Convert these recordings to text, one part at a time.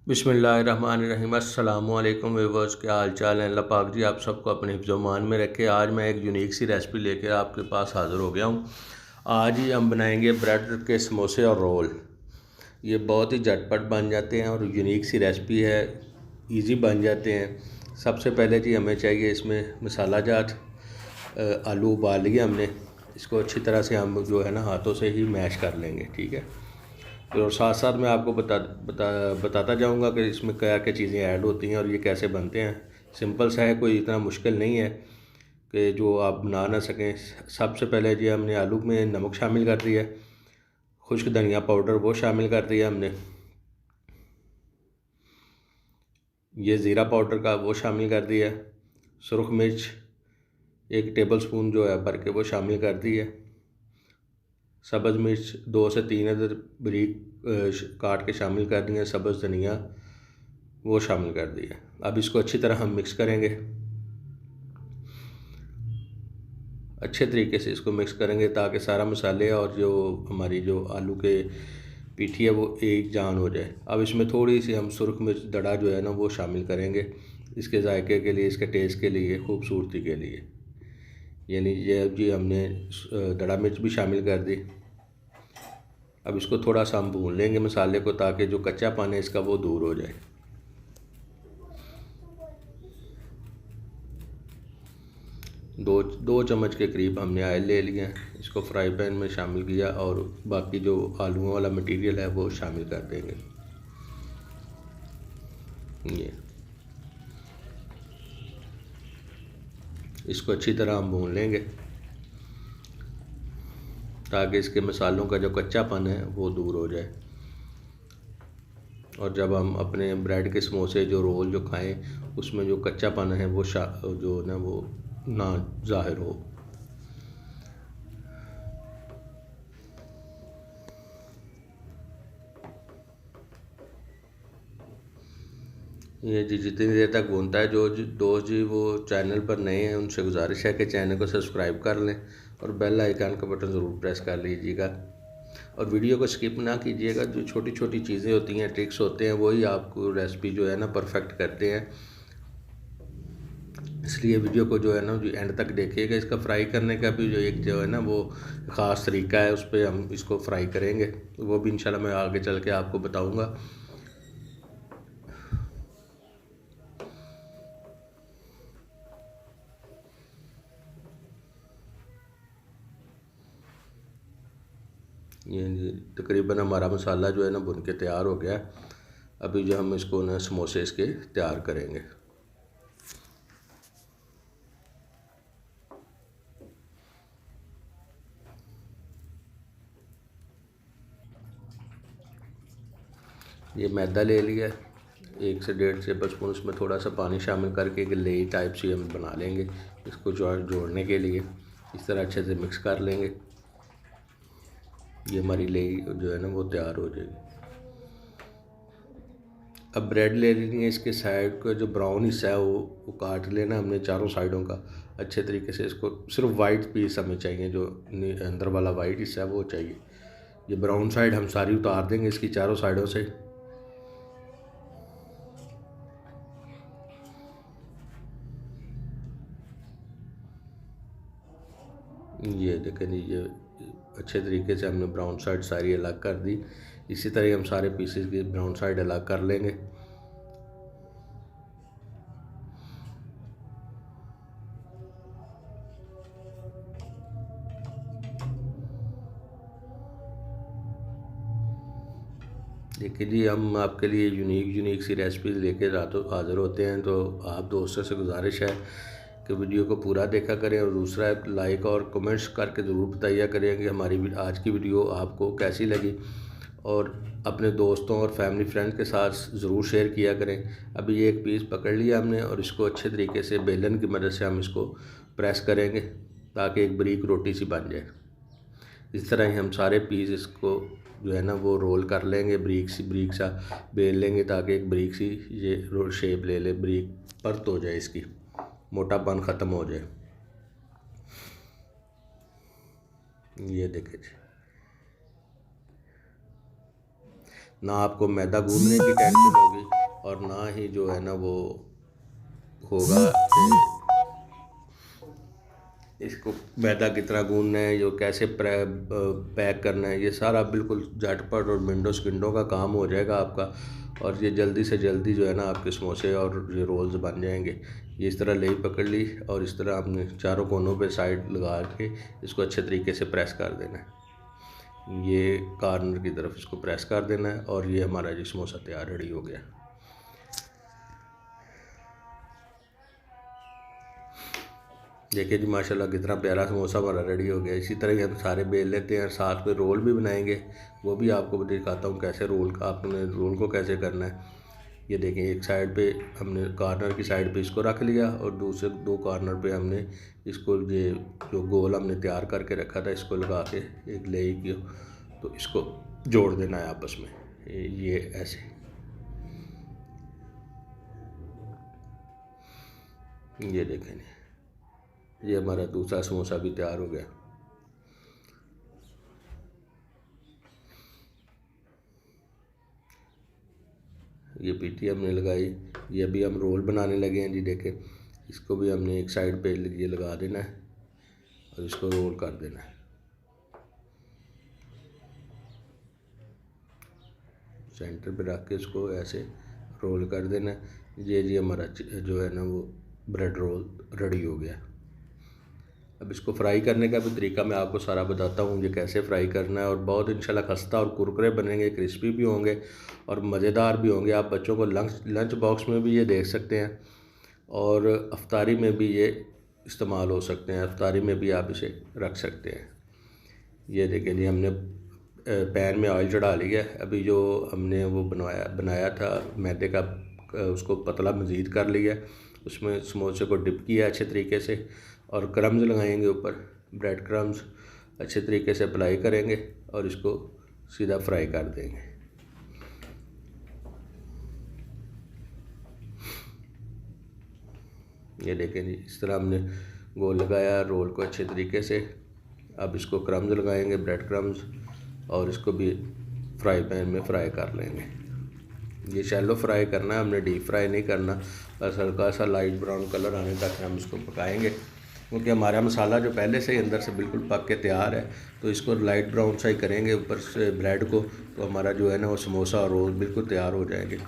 बिस्मिल्लाहिर्रहमानिर्रहीम। अस्सलामुअलैकुम व्यूअर्स, क्या हाल चाल है। अल्लाह पाक जी आप सबको अपने हिफ्ज़-ओ-मान में रखे। आज मैं एक यूनिक सी रेसिपी लेकर आपके पास हाज़िर हो गया हूँ। आज ही हम बनाएंगे ब्रेड के समोसे और रोल। ये बहुत ही झटपट बन जाते हैं और यूनिक सी रेसिपी है, इजी बन जाते हैं। सबसे पहले जी हमें चाहिए इसमें मसाला जात। आलू उबाल लिए हमने, इसको अच्छी तरह से हम जो है ना हाथों से ही मैश कर लेंगे, ठीक है। और साथ साथ मैं आपको बताता जाऊंगा कि इसमें क्या क्या चीज़ें ऐड होती हैं और ये कैसे बनते हैं। सिंपल सा है, कोई इतना मुश्किल नहीं है कि जो आप बना ना सकें। सबसे पहले जी हमने आलू में नमक शामिल कर दिया, खुश्क धनिया पाउडर वो शामिल कर दिया हमने, ये ज़ीरा पाउडर का वो शामिल कर दिया, सुरख मिर्च 1 टेबल स्पून जो है भर के वो शामिल कर दी है, सब्ज़ मिर्च 2 से 3 अदर बारीक काट के शामिल कर दिए, सब्ज़ धनिया वो शामिल कर दिया। अब इसको अच्छी तरह हम मिक्स करेंगे, अच्छे तरीके से इसको मिक्स करेंगे ताकि सारा मसाले और जो हमारी जो आलू के पीठी है वो एक जान हो जाए। अब इसमें थोड़ी सी हम सुरख मिर्च दड़ा जो है ना वो शामिल करेंगे, इसके जायके के लिए, इसके टेस्ट के लिए, खूबसूरती के लिए। यानी ये जी हमने दड़ा मिर्च भी शामिल कर दी। अब इसको थोड़ा सा हम भून लेंगे मसाले को, ताकि जो कच्चापन है इसका वो दूर हो जाए। दो चम्मच के करीब हमने ऑयल ले लिया है, इसको फ्राई पैन में शामिल किया और बाकी जो आलूओं वाला मटेरियल है वो शामिल कर देंगे। ये इसको अच्छी तरह हम भून लेंगे ताकि इसके मसालों का जो कच्चापन है वो दूर हो जाए। और जब हम अपने ब्रेड के समोसे जो रोल जो खाएं, उसमें जो कच्चापन है वो जो ना वो ना ज़ाहिर हो। ये जी जितनी देर तक भूनता है, जो दोस्त जी वो चैनल पर नए हैं उनसे गुजारिश है कि चैनल को सब्सक्राइब कर लें और बेल आइकन का बटन ज़रूर प्रेस कर लीजिएगा और वीडियो को स्किप ना कीजिएगा। जो छोटी छोटी चीज़ें होती हैं, ट्रिक्स होते हैं, वही आपको रेसिपी जो है ना परफेक्ट करते हैं। इसलिए वीडियो को जो है ना जो एंड तक देखिएगा। इसका फ्राई करने का भी जो एक जो है ना वो ख़ास तरीका है, उस पर हम इसको फ्राई करेंगे, वो भी इंशाल्लाह मैं आगे चल के आपको बताऊँगा। ये तकरीबन हमारा मसाला जो है ना भुन के तैयार हो गया। अभी जो हम इसको ना समोसे इसके तैयार करेंगे। ये मैदा ले लिया 1 से 1.5 टेबलस्पून, उसमें थोड़ा सा पानी शामिल करके एक लेई टाइप से हम बना लेंगे। इसको जोड़ने के लिए इस तरह अच्छे से मिक्स कर लेंगे। ये हमारी लेई जो है ना वो तैयार हो जाएगी। अब ब्रेड ले लेनी है, इसके साइड का जो ब्राउन हिस्सा है वो काट लेना हमने चारों साइडों का अच्छे तरीके से। इसको सिर्फ वाइट पीस हमें चाहिए, जो अंदर वाला वाइट हिस्सा है वो चाहिए। ये ब्राउन साइड हम सारी उतार देंगे इसकी चारों साइडों से। ये देखें, ये अच्छे तरीके से हमने ब्राउन साइड सारी अलग कर दी। इसी तरह हम सारे पीसेस की ब्राउन साइड अलग कर लेंगे। देखिए जी, हम आपके लिए यूनिक सी रेसिपीज़ लेके रातों हाज़िर होते हैं, तो आप दोस्तों से गुजारिश है कि वीडियो को पूरा देखा करें और दूसरा लाइक और कमेंट्स करके ज़रूर बताइए करें कि हमारी आज की वीडियो आपको कैसी लगी, और अपने दोस्तों और फैमिली फ्रेंड्स के साथ ज़रूर शेयर किया करें। अभी ये एक पीस पकड़ लिया हमने और इसको अच्छे तरीके से बेलन की मदद से हम इसको प्रेस करेंगे ताकि एक बारीक रोटी सी बन जाए। इस तरह ही हम सारे पीस इसको जो है ना वो रोल कर लेंगे, ब्रीक सा बेल लेंगे ताकि एक ब्रीक सी ये रोल शेप ले ले, ब्रीक परत हो जाए, इसकी मोटापन ख़त्म हो जाए। ये देखें जी, ना आपको मैदा गूंदने की टेंशन होगी और ना ही जो है ना वो होगा कि इसको मैदा कितना गूंदना है, जो कैसे पैक करना है, ये सारा बिल्कुल झटपट और मिनटों सेकंडों का काम हो जाएगा आपका। और ये जल्दी से जल्दी जो है ना आपके समोसे और ये रोल्स बन जाएंगे। ये इस तरह लेई पकड़ ली और इस तरह हमने चारों कोनों पे साइड लगा के इसको अच्छे तरीके से प्रेस कर देना है। ये कॉर्नर की तरफ इसको प्रेस कर देना है और ये हमारा जी समोसा तैयार रेडी हो गया। देखिए जी माशाल्लाह कितना प्यारा समोसा हमारा रेडी हो गया। इसी तरह हम सारे बेल लेते हैं, साथ में रोल भी बनाएंगे, वो भी आपको दिखाता हूँ कैसे रोल का आपने रोल को कैसे करना है। ये देखें एक साइड पे हमने कॉर्नर की साइड पे इसको रख लिया और दूसरे दो कॉर्नर पे हमने इसको ये जो गोल हमने तैयार करके रखा था इसको लगा के एक लेई की तो इसको जोड़ देना है आपस में, ये ऐसे। ये देखें ये हमारा दूसरा समोसा भी तैयार हो गया। ये पीटी हमने लगाई, ये अभी हम रोल बनाने लगे हैं जी। देखें इसको भी हमने एक साइड पे ये लगा देना है और इसको रोल कर देना है। सेंटर पे रख के इसको ऐसे रोल कर देना है। ये जी हमारा जो है ना वो ब्रेड रोल रेडी हो गया। अब इसको फ्राई करने का भी तरीका मैं आपको सारा बताता हूँ, ये कैसे फ्राई करना है। और बहुत इंशाल्लाह खस्ता और कुरकुरे बनेंगे, क्रिस्पी भी होंगे और मज़ेदार भी होंगे। आप बच्चों को लंच बॉक्स में भी ये देख सकते हैं और अफ्तारी में भी ये इस्तेमाल हो सकते हैं, अफ्तारी में भी आप इसे रख सकते हैं। ये देखें जी हमने पैन में ऑयल चढ़ा लिया। अभी जो हमने वो बनाया था मैदे का, उसको पतला मज़ीद कर लिया, उसमें समोसे को डिप किया अच्छे तरीके से और क्रम्स लगाएंगे ऊपर, ब्रेड क्रम्स अच्छे तरीके से अप्लाई करेंगे और इसको सीधा फ्राई कर देंगे। ये देखें जी इस तरह हमने गोल लगाया रोल को अच्छे तरीके से। अब इसको क्रम्स लगाएंगे, ब्रेड क्रम्स, और इसको भी फ्राई पैन में फ्राई कर लेंगे। ये शैलो फ्राई करना है, हमने डीप फ्राई नहीं करना, बस हल्का सा लाइट ब्राउन कलर आने तक हम इसको पकाएंगे। क्योंकि हमारा मसाला जो पहले से ही अंदर से बिल्कुल पक के तैयार है, तो इसको लाइट ब्राउन सा ही करेंगे ऊपर से ब्रेड को, तो हमारा जो है ना वो समोसा और रोल बिल्कुल तैयार हो जाएंगे।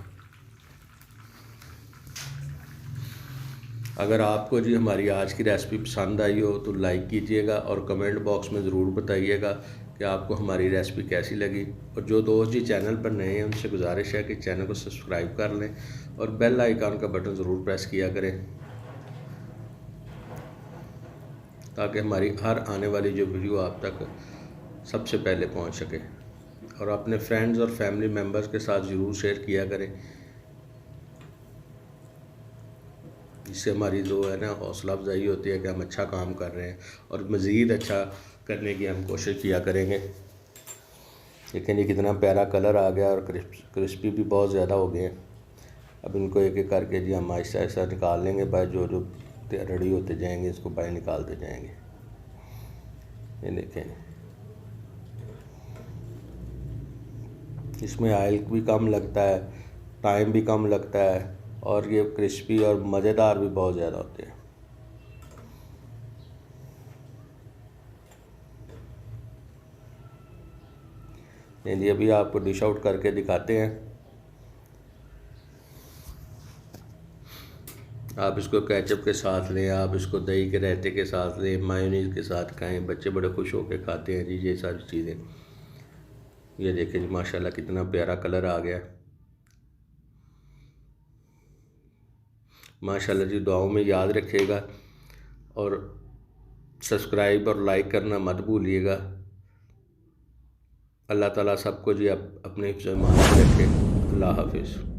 अगर आपको जी हमारी आज की रेसिपी पसंद आई हो तो लाइक कीजिएगा और कमेंट बॉक्स में ज़रूर बताइएगा कि आपको हमारी रेसिपी कैसी लगी। और जो दोस्त जी चैनल पर नए हैं उनसे गुजारिश है कि चैनल को सब्सक्राइब कर लें और बेल आइकन का बटन ज़रूर प्रेस किया करें, ताकि हमारी हर आने वाली जो वीडियो आप तक सबसे पहले पहुंच सके। और अपने फ्रेंड्स और फैमिली मेम्बर्स के साथ ज़रूर शेयर किया करें, जिससे हमारी जो है ना हौसला अफजाई होती है कि हम अच्छा काम कर रहे हैं और मज़ीद अच्छा करने की हम कोशिश किया करेंगे। लेकिन ये कितना प्यारा कलर आ गया और क्रिस्पी भी बहुत ज़्यादा हो गए हैं। अब इनको एक एक करके जी हम आहिस्ता आहिस्ता निकाल लेंगे, बाय जो जो रेडी होते जाएंगे इसको बाहर निकालते जाएंगे। ये देखें इसमें ऑयल भी कम लगता है, टाइम भी कम लगता है और ये क्रिस्पी और मज़ेदार भी बहुत ज़्यादा होते हैं। ये अभी आपको डिश आउट करके दिखाते हैं। आप इसको केचप के साथ लें, आप इसको दही के रायते के साथ लें, मायोनीज़ के साथ खाएं, बच्चे बड़े खुश होकर खाते हैं जी ये सारी चीज़ें। ये देखें जी माशाल्लाह कितना प्यारा कलर आ गया। माशाल्लाह जी दुआओं में याद रखिएगा और सब्सक्राइब और लाइक करना मत भूलिएगा। अल्लाह ताला सबको जी अपने हिफ्ज़-ए-मान में रखे। अल्लाह हाफिज़।